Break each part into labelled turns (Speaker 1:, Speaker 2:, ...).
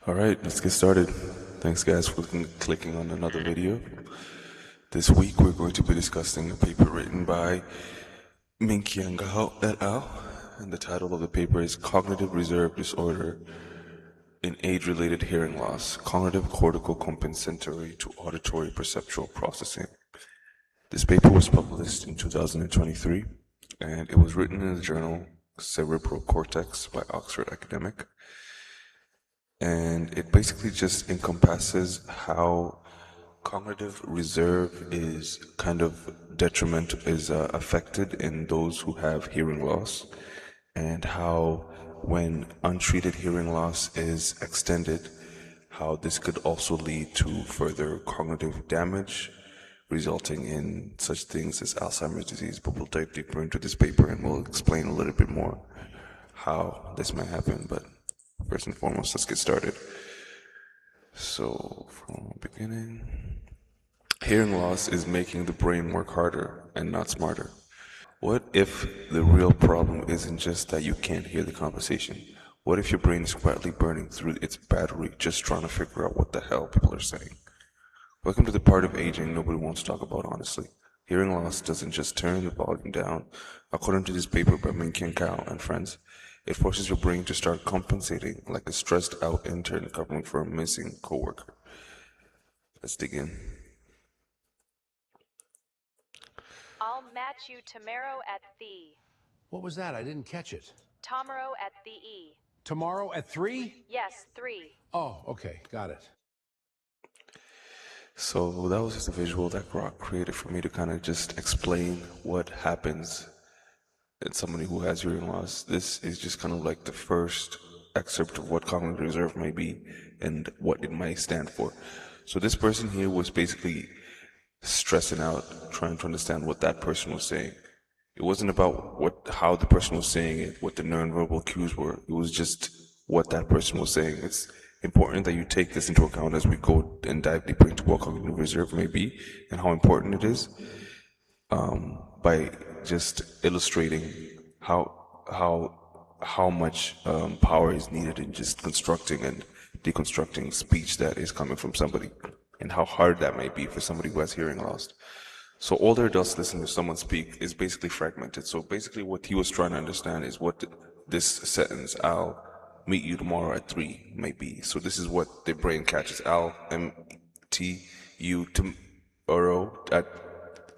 Speaker 1: All right, let's get started. Thanks, guys, for clicking on another video. This week, we're going to be discussing a paper written by Ming Gao et al. And the title of the paper is Cognitive Reserve Disorder in Age-Related Hearing Loss, Cognitive Cortical Compensatory to Auditory Perceptual Processing. This paper was published in 2023, and it was written in the journal Cerebral Cortex by Oxford Academic. And it basically just encompasses how cognitive reserve is kind of affected in those who have hearing loss, and how when untreated hearing loss is extended, how this could also lead to further cognitive damage, resulting in such things as Alzheimer's disease. But we'll dive deeper into this paper and we'll explain a little bit more how this may happen. But first and foremost, let's get started. So, from the beginning, hearing loss is making the brain work harder and not smarter. What if the real problem isn't just that you can't hear the conversation? What if your brain is quietly burning through its battery just trying to figure out what the hell people are saying? Welcome to the part of aging nobody wants to talk about honestly. Hearing loss doesn't just turn the volume down. According to this paper by Min Kao and friends, it forces your brain to start compensating like a stressed out intern covering for a missing coworker. Let's dig in.
Speaker 2: I'll match you tomorrow at thee.
Speaker 3: What was that? I didn't catch it.
Speaker 2: Tomorrow at thee.
Speaker 3: Tomorrow at 3?
Speaker 2: Yes, 3.
Speaker 3: Oh, okay. Got it.
Speaker 1: So that was just a visual that Grok created for me to kind of just explain what happens in somebody who has hearing loss. This is just kind of like the first excerpt of what cognitive reserve may be and what it might stand for. So this person here was basically stressing out, trying to understand what that person was saying. It wasn't about how the person was saying it, what the nonverbal cues were. It was just what that person was saying. It's important that you take this into account as we go and dive deeper into what cognitive reserve may be and how important it is, by just illustrating how much power is needed in just constructing and deconstructing speech that is coming from somebody, and how hard that might be for somebody who has hearing loss. So older adults listening to someone speak is basically fragmented. So basically what he was trying to understand is what this sentence, I'll meet you tomorrow at 3, might be. So this is what the brain catches. I'll meet you tomorrow at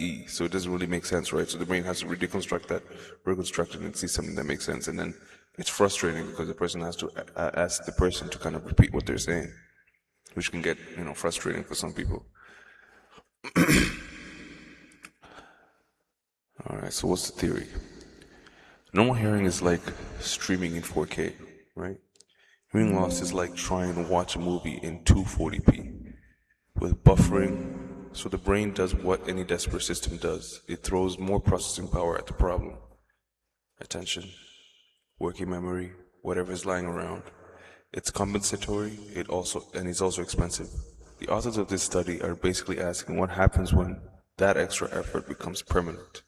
Speaker 1: E. So it doesn't really make sense, right? So the brain has to reconstruct that, reconstruct it, and see something that makes sense. And then it's frustrating because the person has to ask the person to kind of repeat what they're saying, which can get, frustrating for some people. Alright, so what's the theory? Normal hearing is like streaming in 4K, right? Hearing loss is like trying to watch a movie in 240p with buffering. So the brain does what any desperate system does. It throws more processing power at the problem. Attention, working memory, whatever is lying around. It's compensatory, it's also expensive. The authors of this study are basically asking what happens when that extra effort becomes permanent.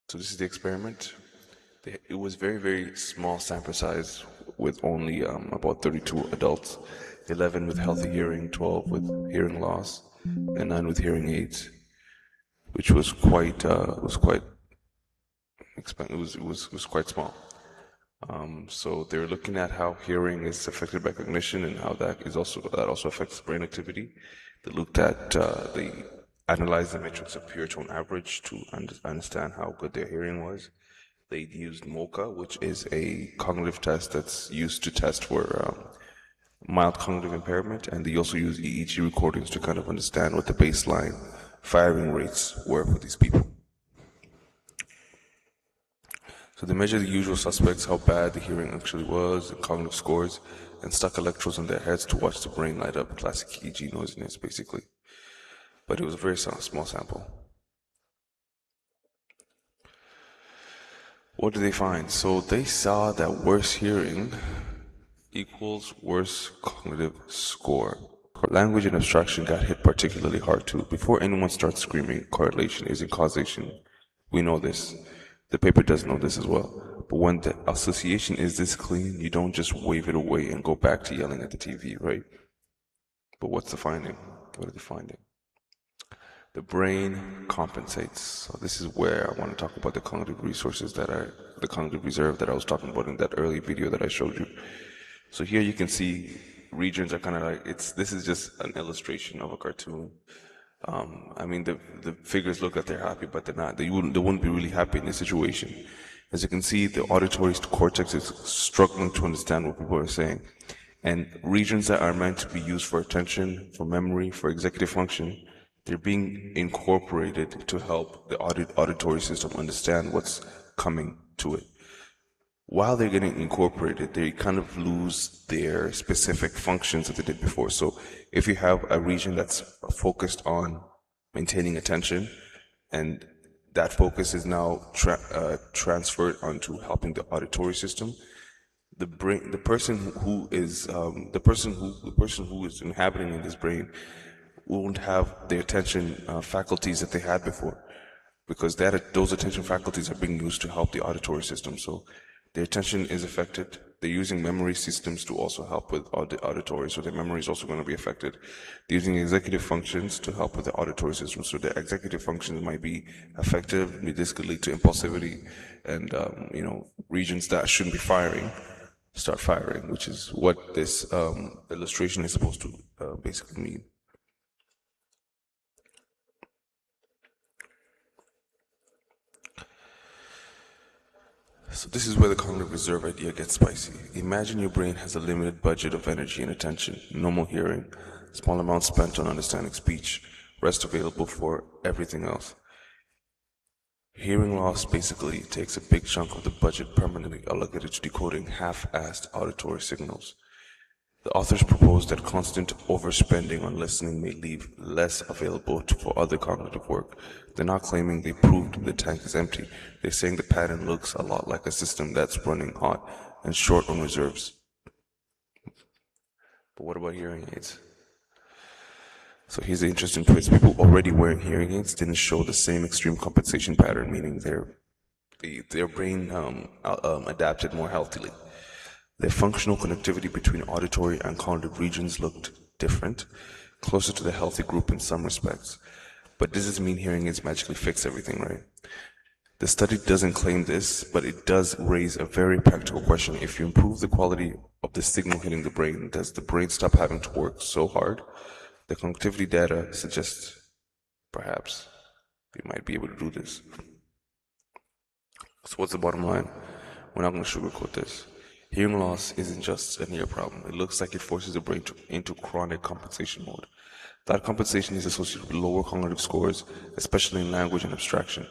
Speaker 1: So this is the experiment. It was very, very small sample size with only about 32 adults, 11 with healthy hearing, 12 with hearing loss, and 9 with hearing aids, which was quite quite small. So they're looking at how hearing is affected by cognition and how that also affects brain activity. They analyzed the metrics of pure tone average to understand how good their hearing was. They used MoCA, which is a cognitive test that's used to test for mild cognitive impairment, and they also use EEG recordings to kind of understand what the baseline firing rates were for these people. So they measured the usual suspects, how bad the hearing actually was, and cognitive scores, and stuck electrodes on their heads to watch the brain light up, classic EEG noisiness, basically. But it was a very small sample. What did they find? So they saw that worse hearing equals worse cognitive score. Language and abstraction got hit particularly hard too. Before anyone starts screaming, correlation isn't causation. We know this. The paper does know this as well. But when the association is this clean, you don't just wave it away and go back to yelling at the TV, right? But what's the finding? What are the findings? The brain compensates. So this is where I want to talk about the cognitive resources the cognitive reserve that I was talking about in that early video that I showed you. So here you can see regions are kind of like, this is just an illustration of a cartoon. I mean, the figures look like they're happy, but they're not. They wouldn't be really happy in this situation. As you can see, the auditory cortex is struggling to understand what people are saying. And regions that are meant to be used for attention, for memory, for executive function, they're being incorporated to help the auditory system understand what's coming to it. While they're getting incorporated, they kind of lose their specific functions that they did before. So if you have a region that's focused on maintaining attention, and that focus is now transferred onto helping the auditory system, the person who is inhabiting in this brain won't have the attention faculties that they had before, because those attention faculties are being used to help the auditory system. So their attention is affected. They're using memory systems to also help with the auditory, so their memory is also going to be affected. They're using executive functions to help with the auditory system, so their executive functions might be affected. This could lead to impulsivity, and regions that shouldn't be firing start firing, which is what this illustration is supposed to basically mean. So this is where the cognitive reserve idea gets spicy. Imagine your brain has a limited budget of energy and attention, normal hearing, small amounts spent on understanding speech, rest available for everything else. Hearing loss basically takes a big chunk of the budget permanently allocated to decoding half-assed auditory signals. The authors propose that constant overspending on listening may leave less available for other cognitive work. They're not claiming they proved the tank is empty. They're saying the pattern looks a lot like a system that's running hot and short on reserves. But what about hearing aids? So here's the interesting twist. People already wearing hearing aids didn't show the same extreme compensation pattern, meaning their brain adapted more healthily. The functional connectivity between auditory and cognitive regions looked different, closer to the healthy group in some respects. But this doesn't mean hearing aids magically fix everything, right? The study doesn't claim this, but it does raise a very practical question. If you improve the quality of the signal hitting the brain, does the brain stop having to work so hard? The connectivity data suggests perhaps we might be able to do this. So what's the bottom line? We're not going to sugarcoat this. Hearing loss isn't just a near problem. It looks like it forces the brain into chronic compensation mode. That compensation is associated with lower cognitive scores, especially in language and abstraction,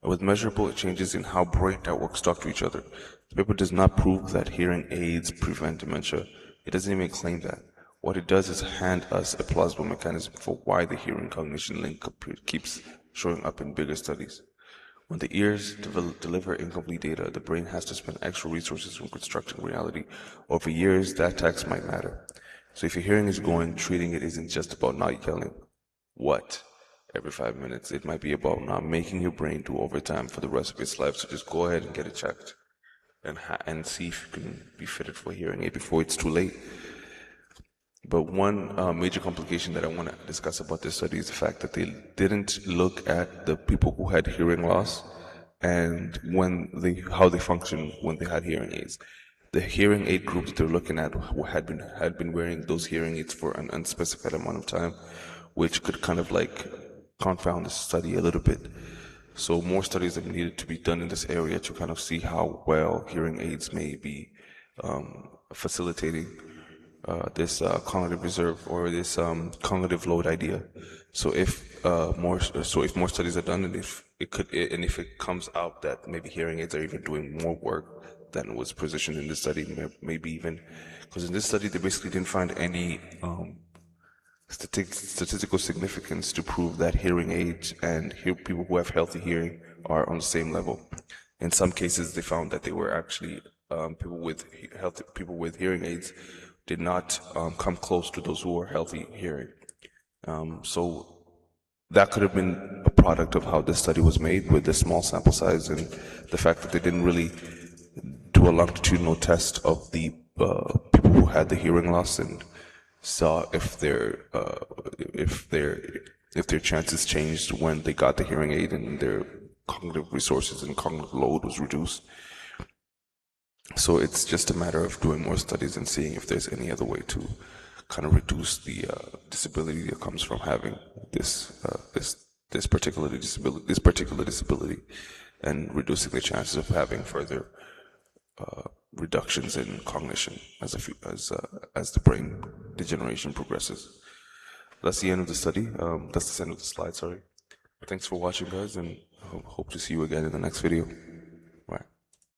Speaker 1: and with measurable changes in how brain networks talk to each other. The paper does not prove that hearing aids prevent dementia. It doesn't even claim that. What it does is hand us a plausible mechanism for why the hearing cognition link keeps showing up in bigger studies. When the ears deliver incomplete data, the brain has to spend extra resources reconstructing reality. Over years, that tax might matter. So if your hearing is going, treating it isn't just about not yelling what every 5 minutes. It might be about not making your brain do overtime for the rest of its life. So just go ahead and get it checked and see if you can be fitted for a hearing aid before it's too late. But one major complication that I want to discuss about this study is the fact that they didn't look at the people who had hearing loss and how they function when they had hearing aids. The hearing aid group that they're looking at had been wearing those hearing aids for an unspecified amount of time, which could kind of like confound the study a little bit. So more studies have needed to be done in this area to kind of see how well hearing aids may be facilitating this cognitive reserve or this cognitive load idea. So if more studies are done, and if it comes out that maybe hearing aids are even doing more work than was positioned in this study, maybe even because in this study they basically didn't find any statistical significance to prove that hearing aids and people who have healthy hearing are on the same level. In some cases, they found that they were actually people with hearing aids did not come close to those who are healthy hearing. So that could have been a product of how this study was made with the small sample size and the fact that they didn't really do a longitudinal test of the people who had the hearing loss and saw if their chances changed when they got the hearing aid and their cognitive resources and cognitive load was reduced. So it's just a matter of doing more studies and seeing if there's any other way to kind of reduce the disability that comes from having this particular disability, and reducing the chances of having further reductions in cognition as the brain degeneration progresses. That's the end of the study. That's the end of the slide. Sorry. Thanks for watching, guys, and hope to see you again in the next video.